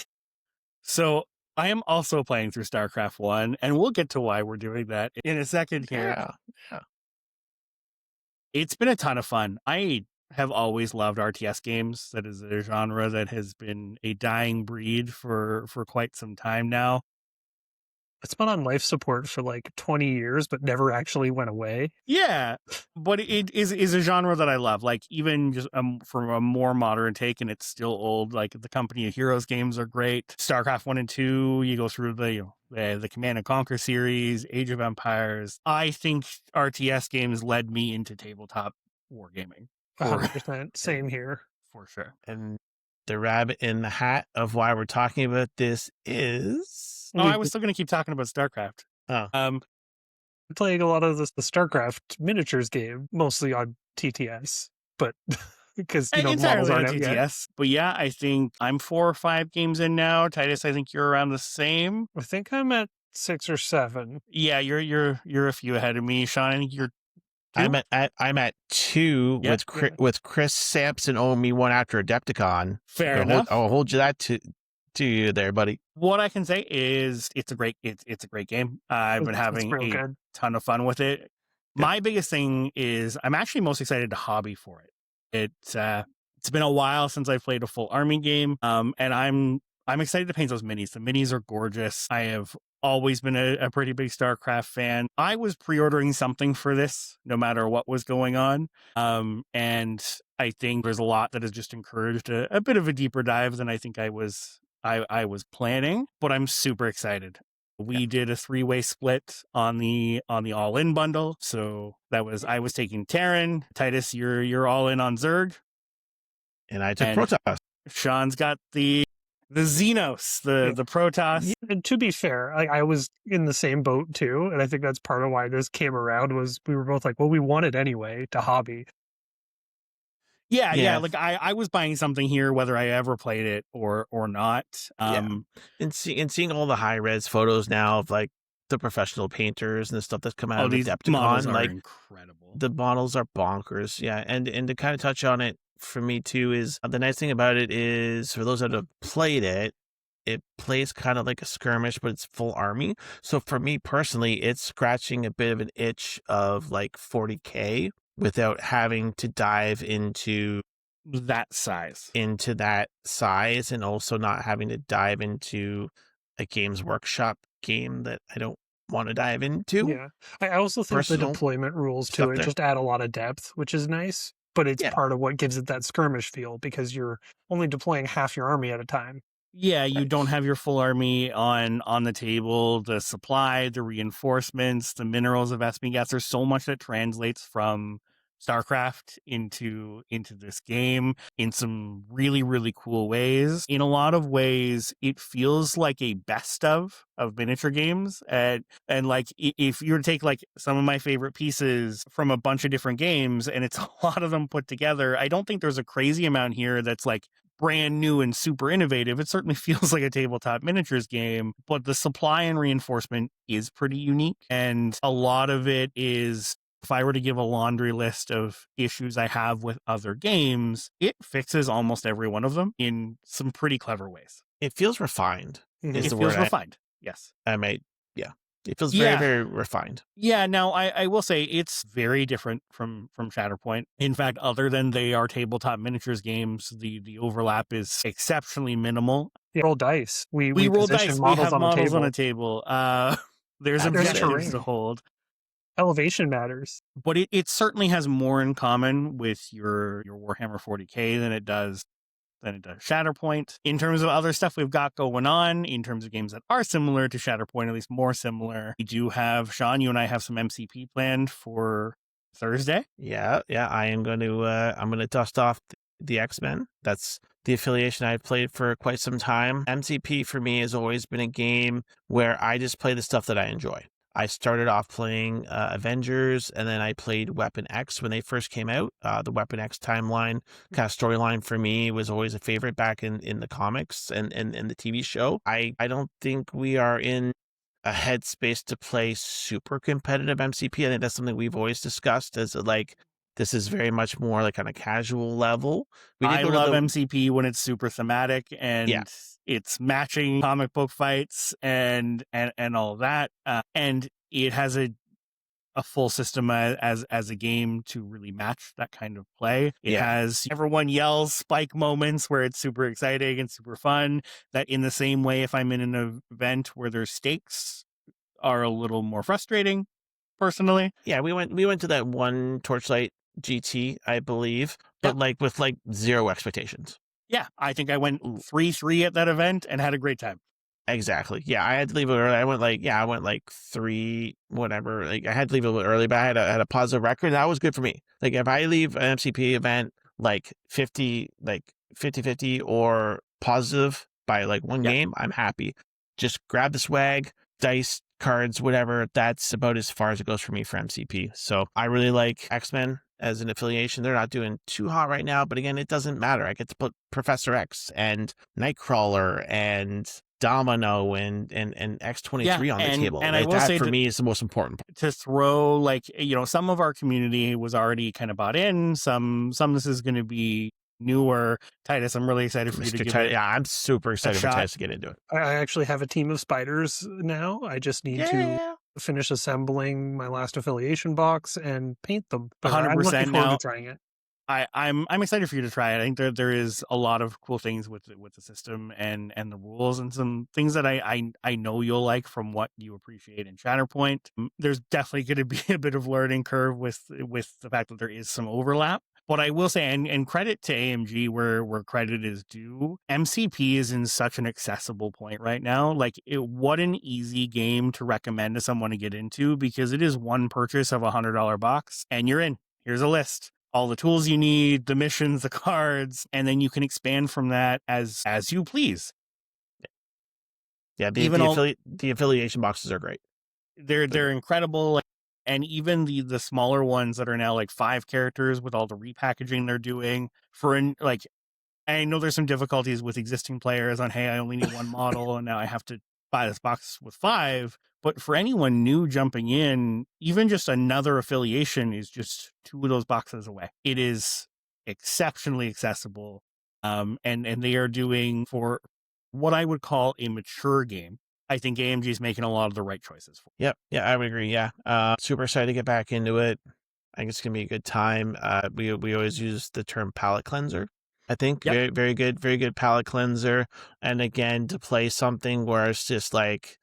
So I am also playing through StarCraft 1, and we'll get to why we're doing that in a second here. Yeah. It's been a ton of fun. I have always loved RTS games. That is a genre that has been a dying breed for quite some time now. It's been on life support for like 20 years, but never actually went away. Yeah, but it is a genre that I love. Like even just from a more modern take, and it's still old. Like the Company of Heroes games are great. StarCraft 1 and 2. You go through the Command and Conquer series, Age of Empires. I think RTS games led me into tabletop wargaming. 100%. Same here. For sure. And the rabbit in the hat of why we're talking about this is... I was still going to keep talking about StarCraft. Playing a lot of the StarCraft miniatures game, mostly on TTS, but because the models aren't out TTS. Yet. But yeah, I think I'm 4 or 5 games in now. Titus, I think you're around the same. I think I'm at 6 or 7. Yeah, you're a few ahead of me, Sean. I think you're. 2? I'm at 2 with Chris Sampson owing me 1 after Adepticon. Fair enough. I'll hold you that to you there, buddy. What I can say is it's a great game. I've been having a ton of fun with it. Yeah. My biggest thing is I'm actually most excited to hobby for it. It's been a while since I've played a full army game, and I'm excited to paint those minis. The minis are gorgeous. I have always been a pretty big StarCraft fan. I was pre-ordering something for this, no matter what was going on, and I think there's a lot that has just encouraged a bit of a deeper dive than I think I was planning, but I'm super excited. We did a 3-way split on the all-in bundle. So that was I was taking Terran. Titus, you're all in on Zerg. And I took And Protoss. Sean's got the Xenos, the Protoss. And to be fair, I was in the same boat too, and I think that's part of why this came around was we were both like, well, we want it anyway to hobby. Yeah. Like I was buying something here, whether I ever played it or not. And seeing all the high res photos now of like the professional painters and the stuff that's come out of these models Adepticon, are like incredible. the models are bonkers. Yeah, and to kind of touch on it for me too is the nice thing about it is for those that have played it, it plays kind of like a skirmish, but it's full army. So for me personally, it's scratching a bit of an itch of like 40K without having to dive into that size, and also not having to dive into a Games Workshop game that I don't want to dive into. Yeah. I also think the Personal deployment rules to it there. just add a lot of depth, which is nice, but it's Yeah. part of what gives it that skirmish feel because you're only deploying half your army at a time. Yeah, you don't have your full army on the table. The supply, the reinforcements, the minerals of Esping gas. There's so much that translates from StarCraft into this game in some really, really cool ways. In a lot of ways, it feels like a best of miniature games. And like if you were to take like some of my favorite pieces from a bunch of different games, and it's a lot of them put together, I don't think there's a crazy amount here that's like brand new and super innovative. It certainly feels like a tabletop miniatures game, but the supply and reinforcement is pretty unique. And a lot of it is, if I were to give a laundry list of issues I have with other games, it fixes almost every one of them in some pretty clever ways. It feels refined. Mhm. Is It the feels word refined. Yes. It feels very, very refined. Yeah, now I will say it's very different from Shatterpoint. In fact, other than they are tabletop miniatures games, the overlap is exceptionally minimal. Yeah, roll dice. We roll position dice. We models have on models the on table. a table. There's There's objectives terrain. to hold. Elevation matters. But it certainly has more in common with your Warhammer 40K than it does Shatterpoint. In terms of other stuff we've got going on, in terms of games that are similar to Shatterpoint, at least more similar, we do have, Sean, you and I have some MCP planned for Thursday. Yeah. I am going to I'm going to dust off the X-Men. That's the affiliation I've played for quite some time. MCP for me has always been a game where I just play the stuff that I enjoy. I started off playing Avengers, and then I played Weapon X when they first came out. The Weapon X timeline kind of storyline for me was always a favorite back in the comics and the TV show. I don't think we are in a headspace to play super competitive MCP. I think that's something we've always discussed as like, this is very much more like on a casual level. I love MCP when it's super thematic and it's matching comic book fights and all that. And it has a full system as a game to really match that kind of play. It has everyone yells spike moments where it's super exciting and super fun. That in the same way, if I'm in an event where there's stakes, are a little more frustrating, personally. Yeah, we went to that one Torchlight GT, I believe, but like with like zero expectations. Yeah, I think I went 3-3 at that event and had a great time. Exactly. Yeah, I had to leave it early. I went like 3, whatever. Like I had to leave it a little early, but I had a positive record. That was good for me. Like if I leave an MCP event like 50-50 or positive by like one game, I'm happy. Just grab the swag, dice, cards, whatever. That's about as far as it goes for me for MCP. So I really like X-Men as an affiliation. They're not doing too hot right now, but again, it doesn't matter. I get to put Professor X and Nightcrawler and Domino and X-23 on the table. And like, I will that say for me is the most important part. To throw, like, some of our community was already kind of bought in. Some this is going to be newer. Titus, I'm really excited for you to give it. Yeah, I'm super excited for Titus to get into it. I actually have a team of spiders now. I just need to finish assembling my last affiliation box and paint them. But 100% I'm looking forward now. to trying it. I'm excited for you to try it. I think there is a lot of cool things with the system and the rules and some things that I know you'll like from what you appreciate in Shatterpoint. There's definitely going to be a bit of learning curve with the fact that there is some overlap. But I will say, and credit to AMG where credit is due, MCP is in such an accessible point right now. Like, what an easy game to recommend to someone to get into, because it is one purchase of $100 box and you're in. Here's a list. All the tools you need, the missions, the cards, and then you can expand from that as you please. Yeah, Even the affiliation boxes are great. They're incredible. And even the smaller ones that are now like 5 characters with all the repackaging they're doing I know there's some difficulties with existing players on, hey, I only need one model and now I have to buy this box with 5. But for anyone new jumping in, even just another affiliation is just 2 of those boxes away. It is exceptionally accessible. And they are doing, for what I would call a mature game, I think AMG is making a lot of the right choices for. Yep. Yeah, I would agree. Yeah. Super excited to get back into it. I think it's going to be a good time. We always use the term palate cleanser. I think Yep. very good palate cleanser. And again, to play something where it's just like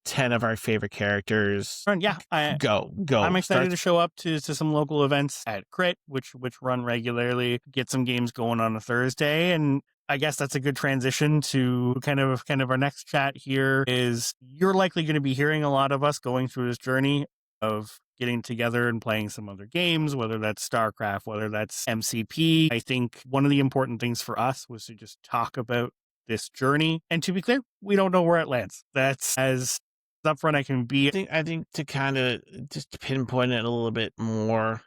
10 of our favorite characters. Yeah, go. I'm excited to show up to some local events at Crit, which run regularly, get some games going on a Thursday. And I guess that's a good transition to kind of our next chat here. Is you're likely going to be hearing a lot of us going through this journey of getting together and playing some other games, whether that's StarCraft, whether that's MCP. I think one of the important things for us was to just talk about this journey. And to be clear, we don't know where it lands. That's as upfront I can be. I think to kind of just pinpoint it a little bit more,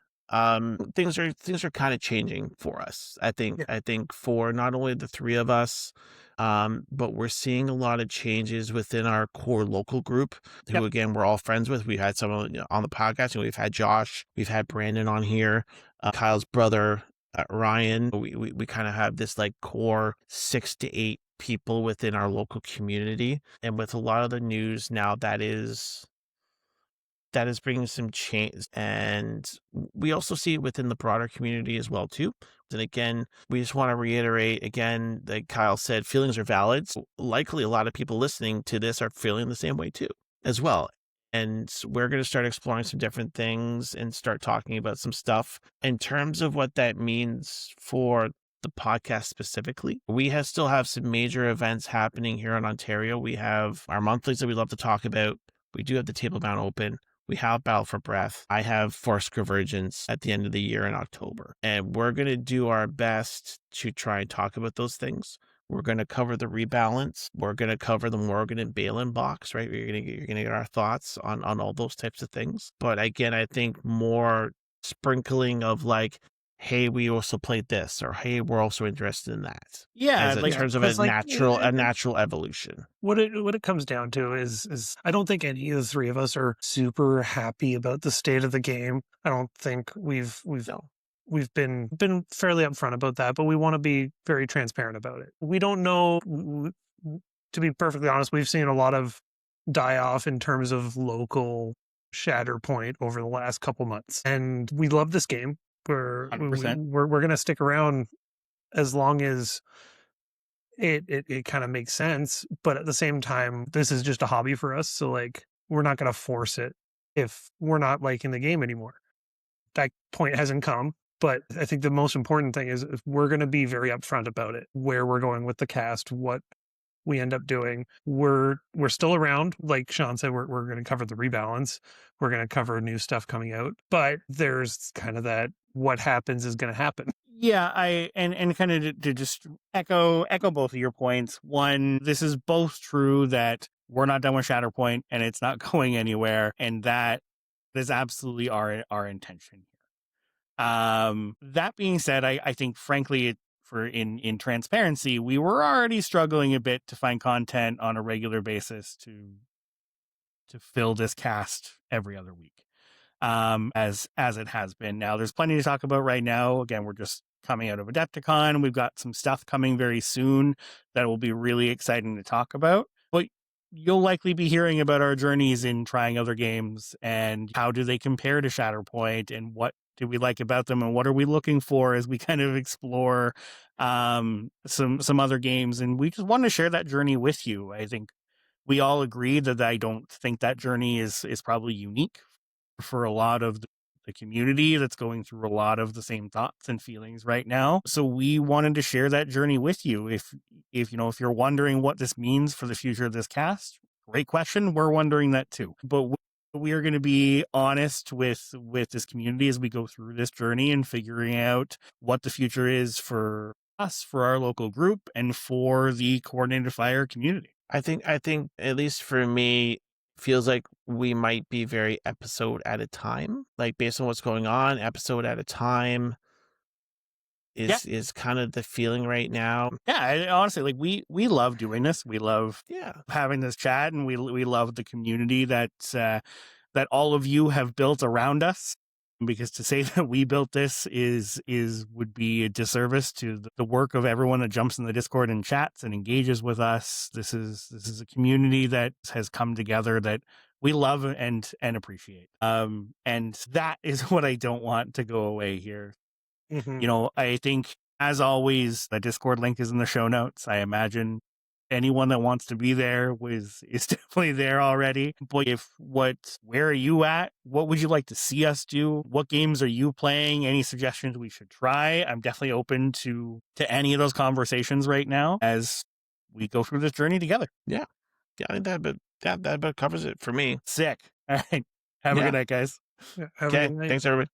things are kind of changing for us. I think for not only the 3 of us, but we're seeing a lot of changes within our core local group, who again we're all friends with. We had someone on the podcast, and we've had Josh, we've had Brandon on here, Kyle's brother, Ryan. We kind of have this like core 6 to 8 people within our local community, and with a lot of the news now that is bringing some change, and we also see it within the broader community as well too. And again, we just want to reiterate again, like Kyle said, feelings are valid. So likely a lot of people listening to this are feeling the same way too as well. And we're going to start exploring some different things and start talking about some stuff in terms of what that means for the podcast specifically. We still have some major events happening here in Ontario. We have our monthlies that we love to talk about. We do have the Table Bound Open. We have Battle for Breath. I have Forced Convergence at the end of the year in October. And we're going to do our best to try and talk about those things. We're going to cover the rebalance. We're going to cover the Morgan and Balin box, right? You're going to get our thoughts on all those types of things. But again, I think more sprinkling of like, hey, we also played this, or hey, we're also interested in that. Yeah, in terms of a natural evolution. What it comes down to is I don't think any of the 3 of us are super happy about the state of the game. I don't think we've been fairly upfront about that, but we want to be very transparent about it. We don't know. To be perfectly honest, we've seen a lot of die off in terms of local Shatterpoint over the last couple months, and we love this game. We're going to stick around as long as it kind of makes sense. But at the same time, this is just a hobby for us. So like, we're not going to force it if we're not liking the game anymore. That point hasn't come. But I think the most important thing is we're going to be very upfront about it, where we're going with the cast, what we end up doing. We're still around. Like Sean said, we're going to cover the rebalance. We're going to cover new stuff coming out. But there's kind of that what happens is going to happen. Yeah, and kind of to just echo both of your points. One, this is both true that we're not done with Shatterpoint and it's not going anywhere, and that is absolutely our intention here. That being said, I think frankly, in transparency, we were already struggling a bit to find content on a regular basis to fill this cast every other week. As it has been. Now there's plenty to talk about right now. Again, we're just coming out of Adepticon. We've got some stuff coming very soon that will be really exciting to talk about. But you'll likely be hearing about our journeys in trying other games and how do they compare to Shatterpoint and what do we like about them and what are we looking for as we kind of explore some other games. And we just want to share that journey with you. I think we all agree that I don't think that journey is probably unique for a lot of the community that's going through a lot of the same thoughts and feelings right now. So we wanted to share that journey with you. If you're wondering what this means for the future of this cast, great question. We're wondering that too. But we are going to be honest with this community as we go through this journey and figuring out what the future is for us, for our local group, and for the coordinated fire community. I think at least for me, feels like we might be very episode at a time. Like based on what's going on, episode at a time is kind of the feeling right now. Yeah, honestly, like we love doing this. We love having this chat, and we love the community that all of you have built around us. Because to say that we built this would be a disservice to the work of everyone that jumps in the Discord and chats and engages with us. This is a community that has come together that we love and appreciate. And that is what I don't want to go away here. Mm-hmm. I think, as always, the Discord link is in the show notes. I imagine anyone that wants to be there is definitely there already. But where are you at? What would you like to see us do? What games are you playing? Any suggestions we should try? I'm definitely open to any of those conversations right now as we go through this journey together. Yeah, I think that about covers it for me. Sick. All right. Have a good night, guys. Yeah, have a Okay, good night. thanks everybody.